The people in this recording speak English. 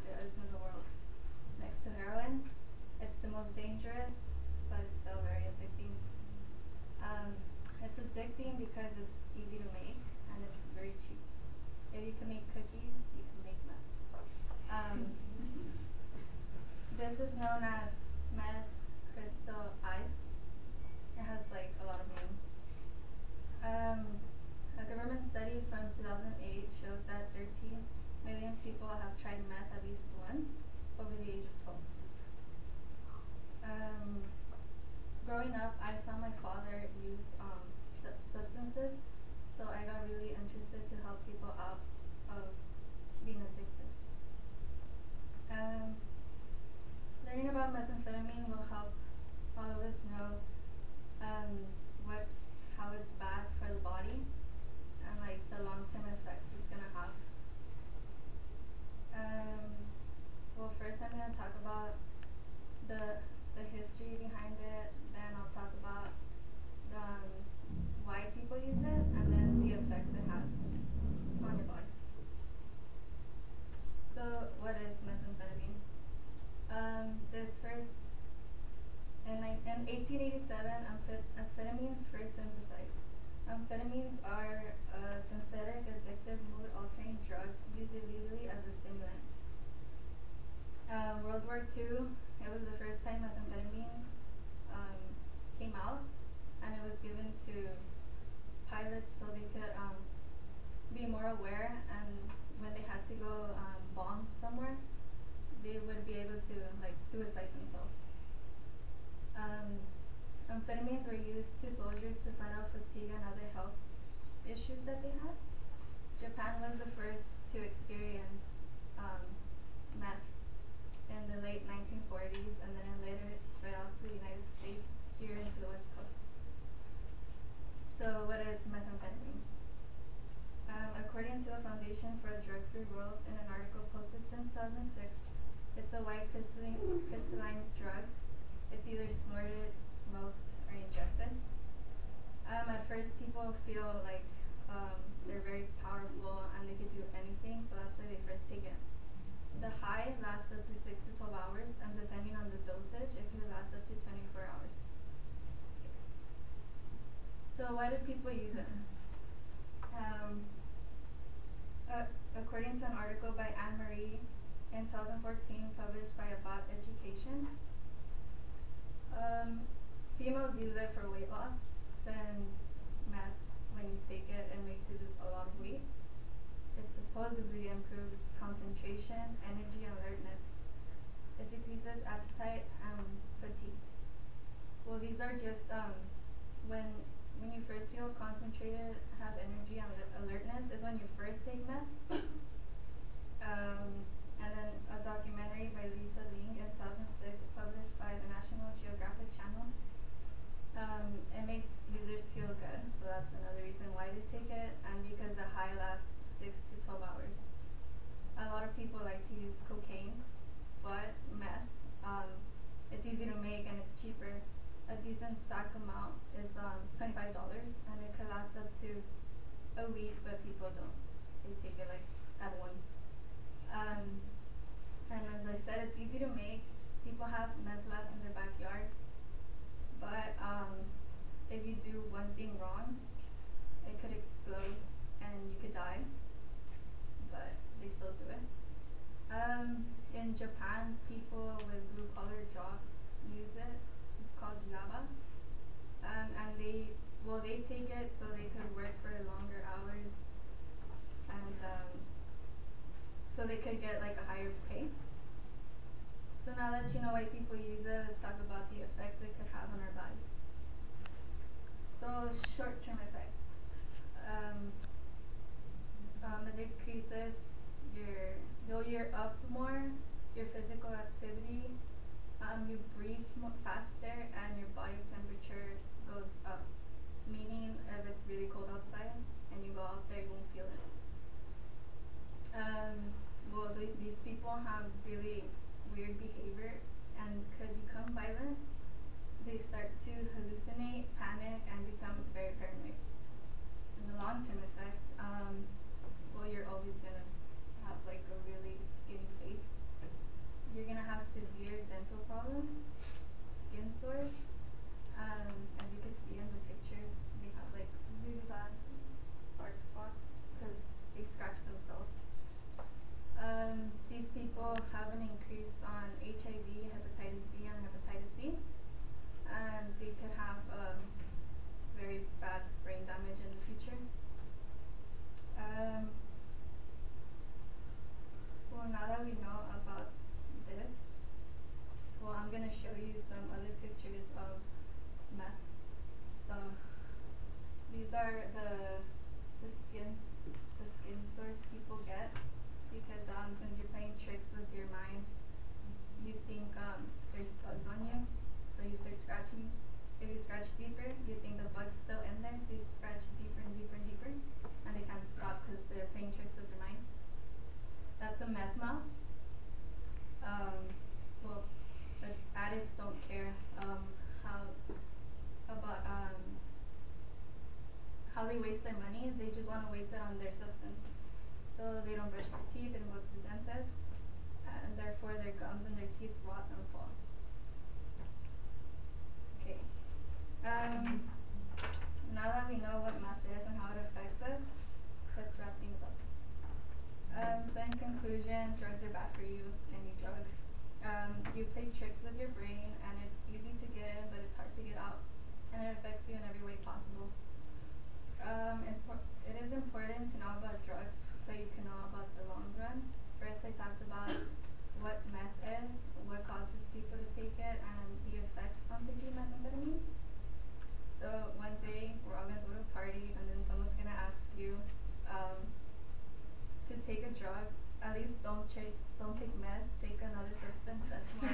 drugs in the world. Next to heroin, it's the most dangerous, but it's still very addicting. It's addicting because it's easy to make and it's very cheap. If you can make cookies, you can make meth. This is known as meth crystal ice. It has like a lot of names. A government study from 2008 shows that 13 million people have tried meth at least once over the age of 12. Growing up, I saw my father use substances, so I got really interested to help people out of being addicted. Learning about methamphetamine will help all of us know how it's bad for the body and like the long-term effects it's gonna have. Well, first I'm gonna talk about the history behind it. Then I'll talk about why people use it, and then the effects it has on your body. So, what is methamphetamine? This first in 1887, amphetamines first synthesized. Amphetamines are a synthetic, addictive, mood-altering drug used illegally as a stimulant. World War II, it was the first time methamphetamine came out, and it was given to pilots so they could be more aware, and when they had to go bomb somewhere, they would be able to like suicide themselves. Amphetamines were used to soldiers to fight off fatigue and other health issues that they had. Japan was the first to experience meth in the late 1940s, and then later it spread out to the United States, here into the West Coast. So what is methamphetamine? According to the Foundation for a Drug-Free World, in an article posted since 2006, it's a white crystalline drug. It's either snorted, smoked, or injected. At first people feel like they're very powerful and they could do anything, so that's why they first take it. The high lasts up to 6 to 12 hours, and depending on the dosage, it could last up to 24 hours. So why do people use it? According to an article by Anne-Marie in 2014, published by About Education, females use it for weight loss, since meth, when you take it, it makes you lose a lot of weight. It supposedly improves concentration, energy, and alertness. It decreases appetite and fatigue. Well, these are just when you first feel concentrated, have energy and alertness is when you first take meth. And then a documentary by Lisa Ling in 2006, published by the National Geographic Channel. It makes users feel good, so that's another reason why they take it, and because the high lasts 6 to 12 hours. A lot of people like to use cocaine, but meth, it's easy to make and it's cheaper. A decent sack amount is $25, and it could last up to a week, but people don't. They take it like at once. And as I said, it's easy to make. People have meth labs in their backyard, but if you do one thing wrong, it could explode and you could die, but they still do it. In Japan, people with blue-collar jobs use it. It's called yaba, and they take it so they could work for longer hours, and so they could get like a higher pay. So now that you know why people use it, let's talk about the effects it could have on our body. So short-term effects. It decreases you're up more, your physical activity, you breathe faster, and your body temperature goes up. Meaning, if it's really cold outside and you go out there, you won't feel it. These people have really weird behavior and could become violent. They start to hallucinate, panic, and become very paranoid. how they waste their money. They just want to waste it on their substance. So they don't brush their teeth, they don't go to the dentist, and therefore their gums and their teeth rot and fall. Okay. Now that we know what meth is and how it affects us, let's wrap things up. So in conclusion, drugs are bad for you, any drug. You play tricks with your brain, and it's easy to get in, but it's hard to get out, and it affects you in every way possible. It is important to know about drugs so you can know about the long run. First, I talked about what meth is, what causes people to take it, and the effects on taking methamphetamine. So one day we're all gonna go to a party, and then someone's gonna ask you to take a drug. At least don't take meth. Take another substance that's more